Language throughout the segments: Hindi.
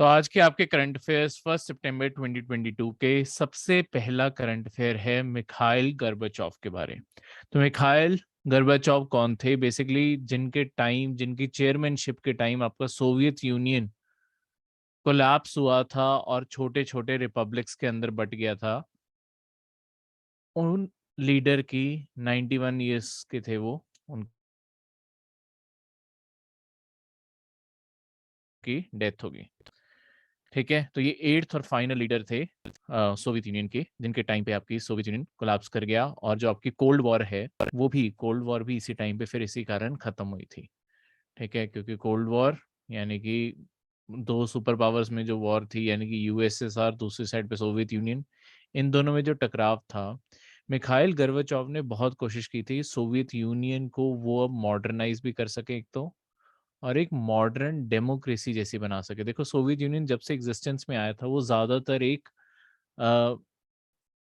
तो आज के आपके करंट अफेयर्स 1 सितंबर 2022 के सबसे पहला करंट अफेयर है मिखाइल गोर्बाचोव के बारे। तो मिखाइल गोर्बाचोव कौन थे? बेसिकली जिनकी चेयरमैनशिप के टाइम आपका सोवियत यूनियन कोलैप्स हुआ था और छोटे-छोटे रिपब्लिक्स के अंदर बँट गया था। उन लीडर की 91 इयर्स के थे वो, उनकी डेथ हो गई। ठीक है, तो ये 8th और फाइनल लीडर थे सोवियत यूनियन के, जिनके टाइम पे आपकी सोवियत यूनियन कोलैप्स कर गया और जो आपकी कोल्ड वॉर है, वो भी कोल्ड वॉर भी इसी टाइम पे फिर इसी कारण खत्म हुई थी। ठीक है, क्योंकि कोल्ड वॉर यानी कि 2 सुपर पावर्स में जो वॉर थी यानी कि यूएसएसआर, दूसरी साइड पे सोवियत यूनियन, इन दोनों में जो टकराव था, मिखाइल गोर्बाचोव ने बहुत कोशिश की थी सोवियत यूनियन को वो अब मॉडर्नाइज़ भी कर सके एक तो और एक मॉडर्न डेमोक्रेसी जैसी बना सके। देखो सोवियत यूनियन जब से एग्जिस्टेंस में आया था वो ज़्यादातर एक अ,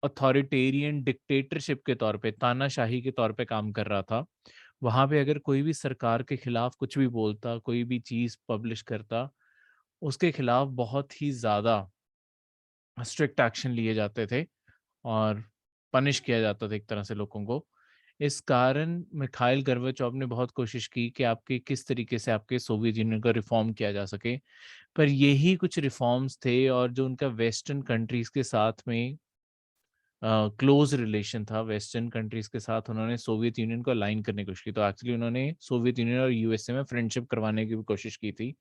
अथॉरिटेरियन डिक्टेटरशिप के तौर पे, तानाशाही के तौर पे काम कर रहा था। वहाँ पे अगर कोई भी सरकार के खिलाफ कुछ भी बोलता, कोई भी चीज़ पब्लिश करता, उसके खिलाफ बहुत ही ज़्यादा स्ट्रिक्ट एक्शन लिए जाते थे और पनिश किया जाता था एक तरह से लोगों को। इस कारण मिखाइल गोर्बाचोव ने बहुत कोशिश की कि आपके किस तरीके से आपके सोवियत यूनियन को रिफ़ॉर्म किया जा सके। पर यही कुछ रिफ़ॉर्म्स थे और जो उनका वेस्टर्न कंट्रीज़ के साथ में क्लोज़ रिलेशन था, वेस्टर्न कंट्रीज़ के साथ उन्होंने सोवियत यूनियन को अलाइन करने की कोशिश की। तो एक्चुअली उन्होंने सोवियत यूनियन और यूएसए में फ्रेंडशिप करवाने की भी कोशिश की थी।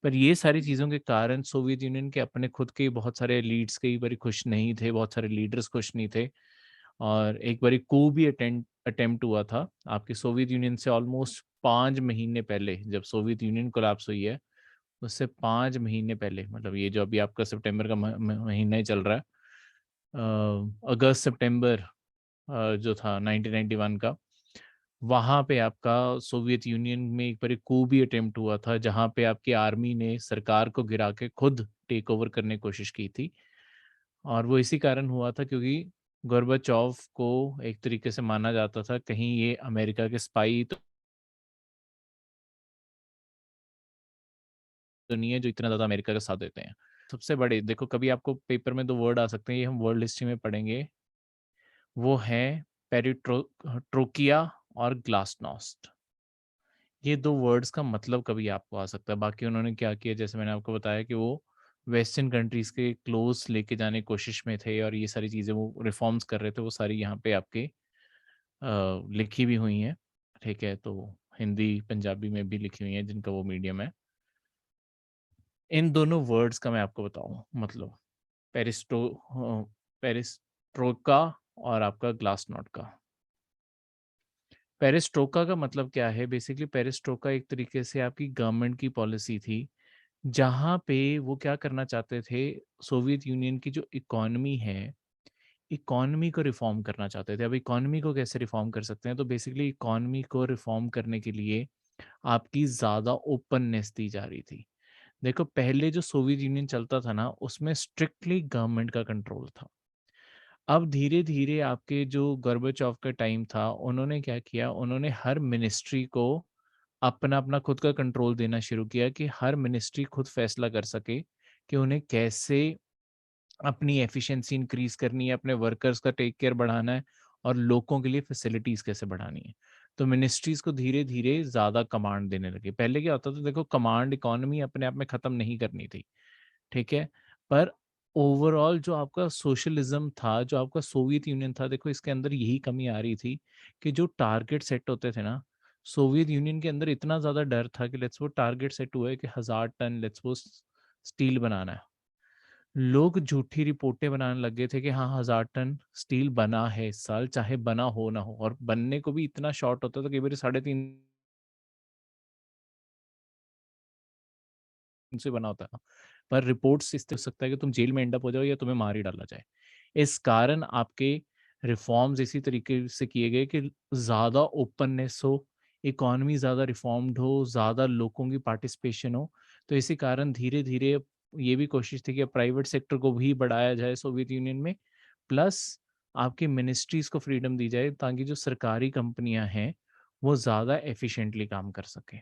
पर ये सारी चीज़ों के कारण सोवियत यूनियन के अपने खुद के बहुत सारे लीड्स कई बारी खुश नहीं थे, बहुत सारे लीडर्स खुश नहीं थे और एक बारी कू भी अटेम्प्ट हुआ था। आपके सोवियत यूनियन से ऑलमोस्ट 5 महीने पहले जब सोवियत यूनियन कोलैप्स हुई है, उससे 5 महीने पहले मतलब ये जो अभी आपका सितंबर का महीना ही चल रहा है। अगस्त सितंबर जो था 1991 का, वहाँ पे आपका सोवियत यूनियन में एक बारी कू भी अटेम्प्ट हुआ था, जहाँ पे आपकी आर्मी ने सरकार को गिरा के खुद टेक ओवर करने की कोशिश की थी। और वो इसी कारण हुआ था क्योंकि गोर्बाचोव को एक तरीके से माना जाता था कहीं ये अमेरिका के स्पाई तो नहीं है जो इतना ज़्यादा अमेरिका का साथ देते हैं। सबसे बड़े देखो कभी आपको पेपर में 2 वर्ड आ सकते हैं, ये हम वर्ल्ड हिस्ट्री में पढ़ेंगे, वो हैं ट्रोकिया और ग्लासनोस्ट। ये 2 वर्ड्स का मतलब कभी आपको आ सकता है। बाकी उन्होंने क्या किया जैसे मैंने आपको बताया कि वो वेस्टर्न कंट्रीज़ के क्लोज़ लेके जाने की कोशिश में थे और ये सारी चीज़ें वो रिफ़ॉर्म्स कर रहे थे, वो सारी यहाँ पे आपके लिखी भी हुई हैं। ठीक है? तो हिंदी, पंजाबी में भी लिखी हुई हैं जिनका वो मीडियम है। इन दोनों वर्ड्स का मैं आपको बताऊँ मतलब पेरिस्ट्रोका और आपका ग्लासनोस्ट का। पेरिस्ट्रोका का मतलब क्या है? बेसिकली पेरिस्ट्रोका एक तरीके से आपकी गवर्नमेंट की पॉलिसी थी, जहाँ पे वो क्या करना चाहते थे, सोवियत यूनियन की जो इकोनॉमी है, इकोनॉमी को रिफ़ॉर्म करना चाहते थे। अब इकोनॉमी को कैसे रिफ़ॉर्म कर सकते हैं? तो बेसिकली इकोनॉमी को रिफ़ॉर्म करने के लिए आपकी ज़्यादा ओपननेस दी जा रही थी। देखो पहले जो सोवियत यूनियन चलता था ना, उसमें स्ट्रिक्टली गवर्नमेंट का कंट्रोल था। अब धीरे-धीरे आपके जो गोर्बाचोव का टाइम था, उन्होंने क्या किया, उन्होंने हर मिनिस्ट्री को अपना-अपना खुद का कंट्रोल देना शुरू किया कि हर मिनिस्ट्री खुद फैसला कर सके कि उन्हें कैसे अपनी एफिशिएंसी इंक्रीज़ करनी है, अपने वर्कर्स का टेक केयर बढ़ाना है और लोगों के लिए फैसिलिटीज़ कैसे बढ़ानी है। तो मिनिस्ट्रीज़ को धीरे-धीरे ज़्यादा कमांड देने लगे। पहले क्या होता था देखो कमांड इकोनॉमी अपने आप में ख़त्म नहीं करनी थी। ठीक है? पर ओवरऑल जो आपका सोशलिज़्म था, जो आपका सोवियत यूनियन था, देखो इसके अंदर यही कमी आ रही थी कि जो टारगेट सेट होते थे ना, सोवियत यूनियन के अंदर इतना ज़्यादा डर था कि लेट्स सपोज़ टारगेट सेट हुआ है कि 1000 टन लेट्स सपोज़ स्टील बनाना है। लोग झूठी रिपोर्टें बनाने लग गए थे कि हाँ, 1000 टन स्टील बना है इस साल, चाहे बना हो ना हो और बनने को भी इतना शॉर्ट होता था, कई बारी 3.5 से बना होता है। पर रिपोर्ट्स इससे हो सकता है कि तुम जेल में एंड अप हो जाओ या तुम्हें मार ही डाला जाए। इस कारण आपके रिफॉर्म्स इसी तरीके से किए गए कि ज़्यादा ओपननेस हो, इकोनॉमी ज़्यादा रिफॉर्म्ड हो, ज़्यादा लोगों की पार्टिसिपेशन हो। तो इसी कारण धीरे-धीरे ये भी कोशिश थी कि प्राइवेट सेक्टर को भी बढ़ाया जाए सोवियत यूनियन में, प्लस आपकी मिनिस्ट्रीज़ को फ्रीडम दी जाए ताकि जो सरकारी कंपनियाँ हैं, वो ज़्यादा एफिशिएंटली काम कर सकें।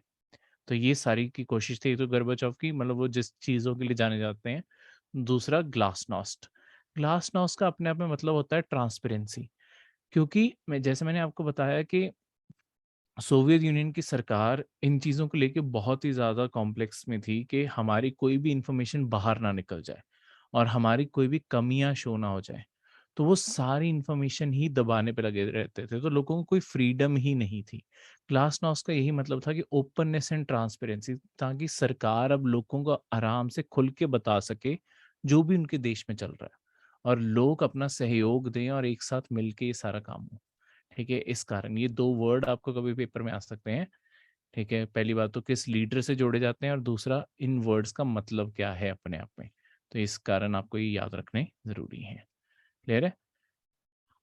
तो ये सारी की कोशिश थी। तो गोर्बाचोव की मतलब वो जिस चीज़ों के लिए जाने जाते हैं। दूसरा ग्लासनॉस्ट। ग्लासनॉस्ट का अपने आप में मतलब होता है ट्रांसपेरेंसी, क्योंकि मैंने आपको बताया कि सोवियत यूनियन की सरकार इन चीज़ों को लेके बहुत ही ज़्यादा कॉम्प्लेक्स में थी कि हमारी कोई भी इंफॉर्मेशन बाहर ना निकल जाए और हमारी कोई भी कमियां शो ना हो जाए। तो वो सारी इंफॉर्मेशन ही दबाने पे लगे रहते थे, तो लोगों को कोई फ्रीडम ही नहीं थी। ग्लासनॉस्ट का यही मतलब था कि ओपननेस एंड ट्रांसपेरेंसी, ताकि सरकार अब लोगों को आराम से खुल के बता सके जो भी उनके देश में चल रहा है, और लोग अपना सहयोग दें और एक साथ मिलके ये सारा काम हो। ठीक है, इस कारण ये 2 वर्ड आपको कभी पेपर में आ सकते हैं। ठीक है, पहली बात तो किस लीडर से जोड़े जाते हैं और दूसरा इन वर्ड्स का मतलब क्या है अपने आप में। तो इस कारण आपको ये याद रखने ज़रूरी हैं। क्लियर है?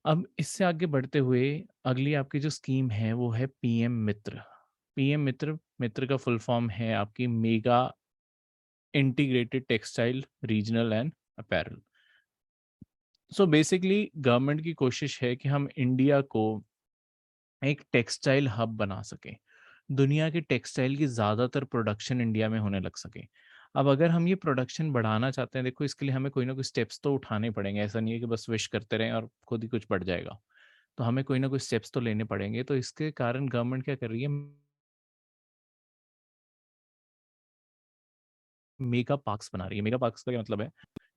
अब इससे आगे बढ़ते हुए अगली आपकी जो स्कीम है वो है पीएम मित्र। पीएम मित्र, मित्र का फुल फॉर्म है आपकी mega integrated textile regional and apparel. So basically government की कोशिश है कि हम इंडिया को एक टेक्सटाइल हब बना सके। दुनिया के टेक्सटाइल की ज़्यादातर प्रोडक्शन इंडिया में होने लग सके। अब अगर हम ये प्रोडक्शन बढ़ाना चाहते हैं, देखो इसके लिए हमें कोई ना कोई स्टेप्स तो उठाने पड़ेंगे। ऐसा नहीं है कि बस विश करते रहें और खुद ही कुछ बढ़ जाएगा। तो हमें कोई ना कोई स्टेप्स तो लेने पड़ेंगे। तो इसके कारण गवर्नमेंट क्या कर रही है, मेगा पार्क्स बना रही है। मेगा पार्क्स का क्या मतलब है?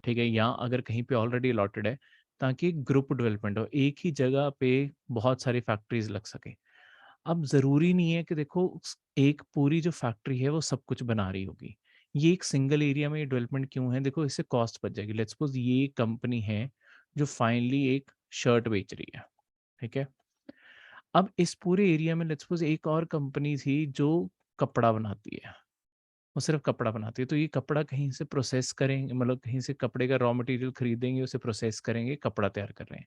ठीक है, यहाँ अगर कहीं पे ऑलरेडी अलॉटेड है, ताकि ग्रुप डेवलपमेंट हो, एक ही जगह पे बहुत सारी फैक्ट्रीज लग सके। अब ज़रूरी नहीं है कि देखो एक पूरी जो फैक्ट्री है वो सब कुछ बना रही होगी। ये एक सिंगल एरिया में डेवलपमेंट क्यों है? देखो इससे कॉस्ट बच जाएगी। लेट्स सपोज़ ये कंपनी है जो फाइनली एक शर्ट बेच रही है, ठीक है? अब इस पूरे एरिया में लेट्स सपोज़ एक और कंपनी थी जो कपड़ा बनाती है। वो सिर्फ़ कपड़ा बनाती है, तो ये कपड़ा कहीं से प्रोसेस करेंगे, मतलब कहीं से कपड़े का रॉ मटेरियल खरीदेंगे, उसे प्रोसेस करेंगे, कपड़ा तैयार कर रहे हैं।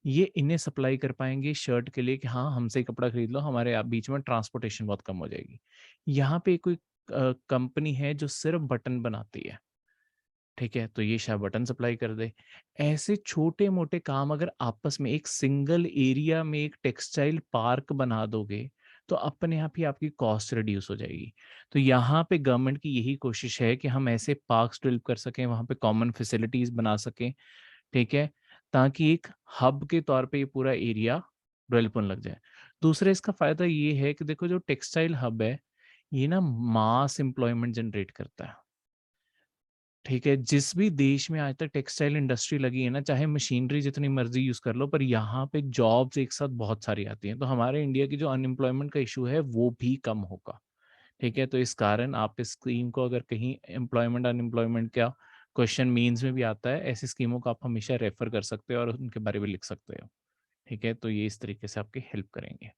ये इन्हें सप्लाई कर पाएँगे शर्ट के लिए कि हाँ, हमसे ही कपड़ा खरीद लो, हमारे आप बीच में ट्रांसपोर्टेशन बहुत कम हो जाएगी। यहाँ पे कोई कंपनी है जो सिर्फ़ बटन बनाती है, ठीक है? तो ये शायद बटन सप्लाई कर दे। ऐसे छोटे-मोटे काम अगर आपस में एक सिंगल एरिया में एक टेक्सटाइल पार्क बना दोगे, तो अपने आप ही आपकी कॉस्ट रिड्यूस हो जाएगी। तो यहाँ पे गवर्नमेंट की यही कोशिश है कि हम ऐसे पार्क्स डेवलप कर सकें, वहाँ पे कॉमन फैसिलिटीज़ बना सकें, ठीक है? ताकि एक हब के तौर पे ये पूरा एरिया डेवलप होने लग जाए। दूसरा इसका फ़ायदा ये है कि देखो जो टेक्सटाइल हब है, ये ना मास एम्प्लॉयमेंट जनरेट करता है। ठीक है, जिस भी देश में आज तक टेक्सटाइल इंडस्ट्री लगी है ना, चाहे मशीनरी जितनी मर्ज़ी यूज़ कर लो, पर यहाँ पे जॉब्स एक साथ बहुत सारी आती हैं। तो हमारे इंडिया की जो अनएम्प्लॉयमेंट का इश्यू है, वो भी कम होगा। ठीक है, तो इस कारण आप इस स्कीम को अगर कहीं एम्प्लॉयमेंट अनएम्प्लॉयमेंट का क्वेश्चन मेंस में भी आता है, ऐसी स्कीमों को आप हमेशा रेफ़र कर सकते हो और उनके बारे में लिख सकते हो। ठीक है, तो ये इस तरीके से आपकी हेल्प करेंगे।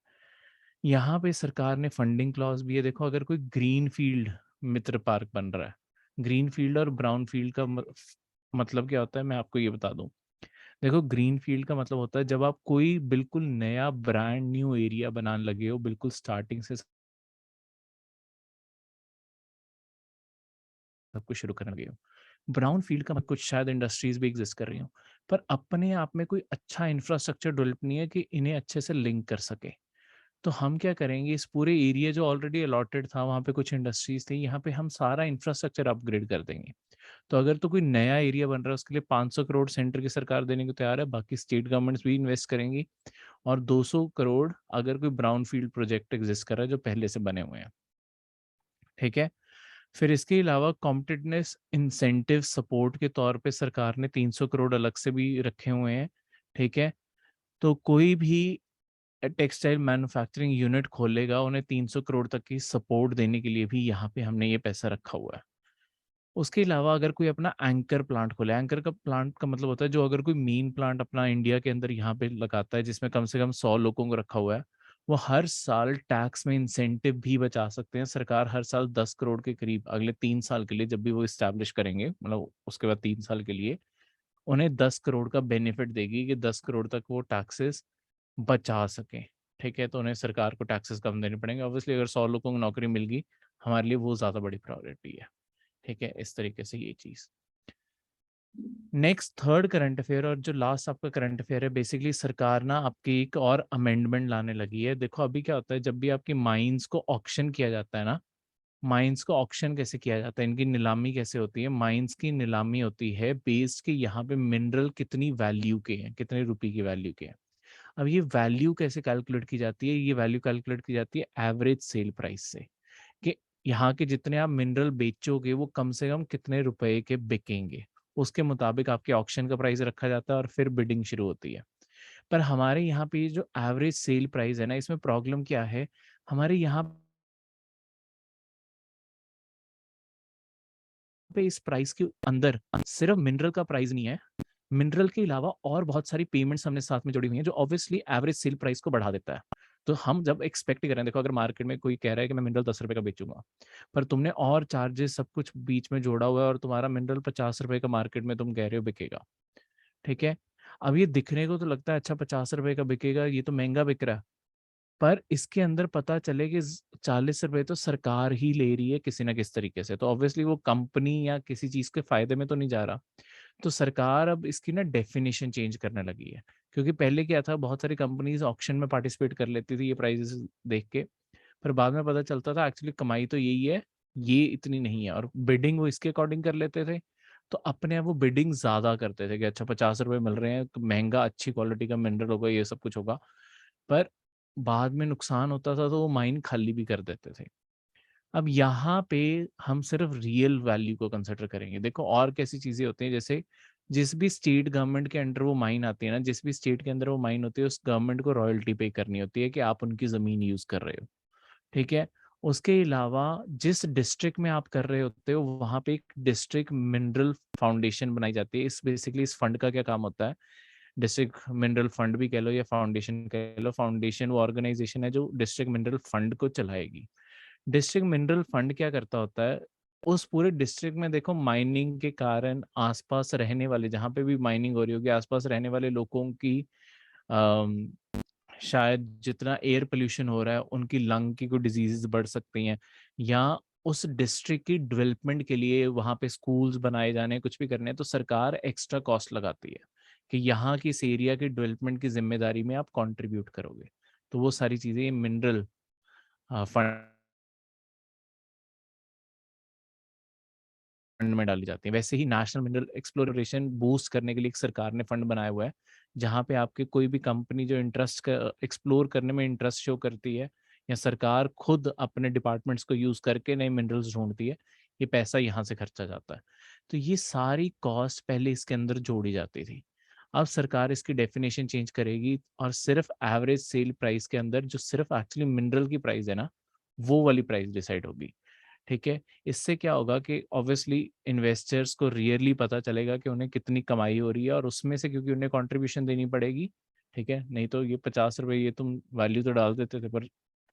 यहाँ पे सरकार ने फंडिंग क्लॉज़ भी है। देखो अगर कोई ग्रीन फ़ील्ड मित्र पार्क बन रहा है, ग्रीन फ़ील्ड और ब्राउन फ़ील्ड का मतलब क्या होता है, मैं आपको ये बता दूँ। देखो ग्रीन फ़ील्ड का मतलब होता है जब आप कोई बिल्कुल नया ब्रांड न्यू एरिया बनाने लगे हो, बिल्कुल स्टार्टिंग से सब कुछ शुरू करने लगे हो। ब्राउन फ़ील्ड का मतलब कुछ शायद इंडस्ट्रीज़ भी एग्ज़िस्ट कर रही हों, पर अपने आप में कोई अच्छा इंफ्रास्ट्रक्चर डेवलप नहीं है कि इन्हें अच्छे से लिंक कर सके। तो हम क्या करेंगे, इस पूरे एरिया जो ऑलरेडी अलॉटेड था, वहाँ पे कुछ इंडस्ट्रीज़ थी, यहाँ पे हम सारा इंफ्रास्ट्रक्चर अपग्रेड कर देंगे। तो अगर तो कोई नया एरिया बन रहा है, उसके लिए 500 करोड़ सेंटर की सरकार देने को तैयार है, बाकी स्टेट गवर्नमेंट्स भी इन्वेस्ट करेंगी, और 200 करोड़ अगर कोई ब्राउन फ़ील्ड प्रोजेक्ट एग्ज़िस्ट कर रहा है जो पहले से बने हुए हैं। ठीक है? फिर इसके अलावा कॉम्पिटिटिवनेस इंसेंटिव सपोर्ट के तौर पे सरकार ने 300 करोड़ अलग से भी रखे हुए हैं। ठीक है? तो कोई भी टेक्सटाइल मैन्युफैक्चरिंग यूनिट खोलेगा, उन्हें 300 करोड़ तक की सपोर्ट देने के लिए भी यहाँ पे हमने ये पैसा रखा हुआ है। उसके अलावा अगर कोई अपना एंकर प्लांट खोले, एंकर का प्लांट का मतलब होता है जो अगर कोई मेन प्लांट अपना इंडिया के अंदर यहाँ पे लगाता है जिसमें कम से कम 100 लोगों को रखा हुआ है, वो हर साल टैक्स में इंसेंटिव भी बचा सकते हैं। सरकार हर साल 10 करोड़ के करीब अगले 3 साल के लिए, जब भी वो एस्टैब्लिश करेंगे, मतलब उसके बाद 3 साल के लिए, उन्हें 10 करोड़ का बेनिफिट देगी कि 10 करोड़ तक वो टैक्सेस बचा सकें। ठीक है? तो उन्हें सरकार को टैक्सेस कम देने पड़ेंगे। ऑब्वियसली अगर 100 लोगों को नौकरी मिल गई, हमारे लिए वो ज़्यादा बड़ी प्रायोरिटी है। ठीक है? इस तरीके से ये चीज़। नेक्स्ट थर्ड करंट अफेयर और जो लास्ट आपका करंट अफेयर है, बेसिकली सरकार ना आपकी एक और अमेंडमेंट लाने लगी है। देखो अभी क्या होता है, जब भी आपकी माइंस को ऑक्शन किया जाता है ना, माइंस को ऑक्शन कैसे किया जाता है, इनकी नीलामी कैसे होती है? माइंस की नीलामी होती है बेस्ड कि यहाँ पे मिनरल कितनी वैल्यू के हैं, कितने रुपए की वैल्यू के हैं। अब ये वैल्यू कैसे कैलकुलेट की जाती है? ये वैल्यू कैलकुलेट की जाती है एवरेज सेल प्राइस से, कि यहाँ के जितने आप मिनरल बेचोगे वो कम से कम कितने रुपए के बिकेंगे, उसके मुताबिक आपके ऑक्शन का प्राइस रखा जाता है और फिर बिडिंग शुरू होती है। पर हमारे यहाँ पे ये जो एवरेज सेल प्राइस है ना, इसमें प्रॉब्लम क्या है? हमारे यहाँ पे इस प्राइस के अंदर सिर्फ मिनरल का प्राइस नहीं है, मिनरल के अलावा और बहुत सारी पेमेंट्स हमने साथ में जोड़ी हुई हैं जो ऑब्वियसली एवरेज सेल प्राइस को बढ़ा देता है। तो हम जब एक्सपेक्ट कर रहे हैं, देखो अगर मार्केट में कोई कह रहा है कि मैं मिनरल 10 रुपए का बेचूंगा, पर तुमने और चार्जेस सब कुछ बीच में जोड़ा हुआ है और तुम्हारा मिनरल 50 रुपए का मार्केट में तुम कह रहे हो बिकेगा, ठीक है? अब ये दिखने को तो लगता है अच्छा 50 रुपए का बिकेगा, ये तो महंगा बिक रहा है, पर इसके अंदर पता चले कि 40 रुपए तो सरकार ही ले रही है किसी ना किसी तरीके से, तो ऑब्वियसली वो कंपनी या किसी चीज के फायदे में तो नहीं जा रहा। तो सरकार अब इसकी ना डेफिनेशन चेंज करने लगी है, क्योंकि पहले क्या था, बहुत सारी कंपनीज ऑक्शन में पार्टिसिपेट कर लेती थी ये प्राइजेस देख के, पर बाद में पता चलता था एक्चुअली कमाई तो यही है, ये इतनी नहीं है, और बिडिंग वो इसके अकॉर्डिंग कर लेते थे। तो अपने आप वो बिडिंग ज्यादा करते थे कि अच्छा 50 रुपए मिल रहे हैं तो महंगा अच्छी क्वालिटी का मिनरल होगा, ये सब कुछ होगा, पर बाद में नुकसान होता था तो वो माइन खाली भी कर देते थे। अब यहाँ पे हम सिर्फ रियल वैल्यू को कंसिडर करेंगे। देखो और कैसी चीजें होती हैं, जैसे जिस भी स्टेट गवर्नमेंट के अंडर वो माइन आती है ना, जिस भी स्टेट के अंदर वो माइन होती है, उस गवर्नमेंट को रॉयल्टी पे करनी होती है कि आप उनकी जमीन यूज कर रहे हो, ठीक है? उसके अलावा जिस डिस्ट्रिक्ट में आप कर रहे होते हो वहां पे एक डिस्ट्रिक्ट मिनरल फाउंडेशन बनाई जाती है। इस बेसिकली इस फंड का क्या काम होता है, डिस्ट्रिक्ट मिनरल फंड भी कह लो या फाउंडेशन कह लो, फाउंडेशन वो ऑर्गेनाइजेशन है जो डिस्ट्रिक्ट मिनरल फंड को चलाएगी। डिस्ट्रिक्ट मिनरल फंड क्या करता होता है, उस पूरे डिस्ट्रिक्ट में देखो माइनिंग के कारण आसपास रहने वाले, जहाँ पे भी माइनिंग हो रही होगी, आसपास रहने वाले लोगों की अम, शायद जितना एयर पोल्यूशन हो रहा है उनकी लंग की कोई डिजीजेस बढ़ सकती हैं, या उस डिस्ट्रिक्ट की डेवलपमेंट के लिए वहाँ पे स्कूल्स बनाए जाने हैं, कुछ भी करने हैं, तो सरकार एक्स्ट्रा कॉस्ट लगाती है कि यहाँ की इस एरिया की डेवलपमेंट की जिम्मेदारी में आप कंट्रीब्यूट करोगे। तो वो सारी चीज़ें मिनरल फंड फंड में डाली जाती है। वैसे ही नेशनल मिनरल एक्सप्लोरेशन बूस्ट करने के लिए एक सरकार ने फंड बनाया हुआ है, जहाँ पे आपके कोई भी कंपनी जो इंटरेस्ट एक्सप्लोर करने में इंटरेस्ट शो करती है, या सरकार खुद अपने डिपार्टमेंट्स को यूज करके नए मिनरल्स ढूंढती है, ये पैसा यहाँ से खर्चा जाता है। तो ये सारी कॉस्ट पहले इसके अंदर जोड़ी जाती थी। अब सरकार इसकी डेफिनेशन चेंज करेगी और सिर्फ एवरेज सेल प्राइस के अंदर जो सिर्फ एक्चुअली मिनरल की प्राइस है ना, वो वाली प्राइस डिसाइड होगी, ठीक है? इससे क्या होगा कि ऑब्वियसली इन्वेस्टर्स को रियरली पता चलेगा कि उन्हें कितनी कमाई हो रही है, और उसमें से क्योंकि उन्हें कंट्रीब्यूशन देनी पड़ेगी, ठीक है? नहीं तो ये 50 रुपए ये तुम वैल्यू तो डाल देते थे, पर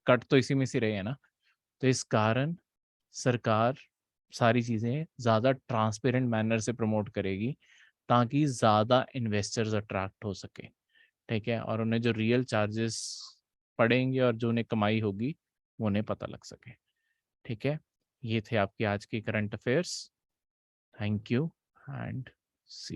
कट तो इसी में से रहे हैं ना। तो इस कारण सरकार सारी चीज़ें ज़्यादा ट्रांसपेरेंट मैनर से प्रमोट करेगी, ताकि ज़्यादा इन्वेस्टर्स अट्रैक्ट हो सके, ठीक है? और उन्हें जो रियल चार्जेस पड़ेंगे और जो उन्हें कमाई होगी वो उन्हें पता लग सके, ठीक है? ये थे आपके आज के current affairs. Thank you and C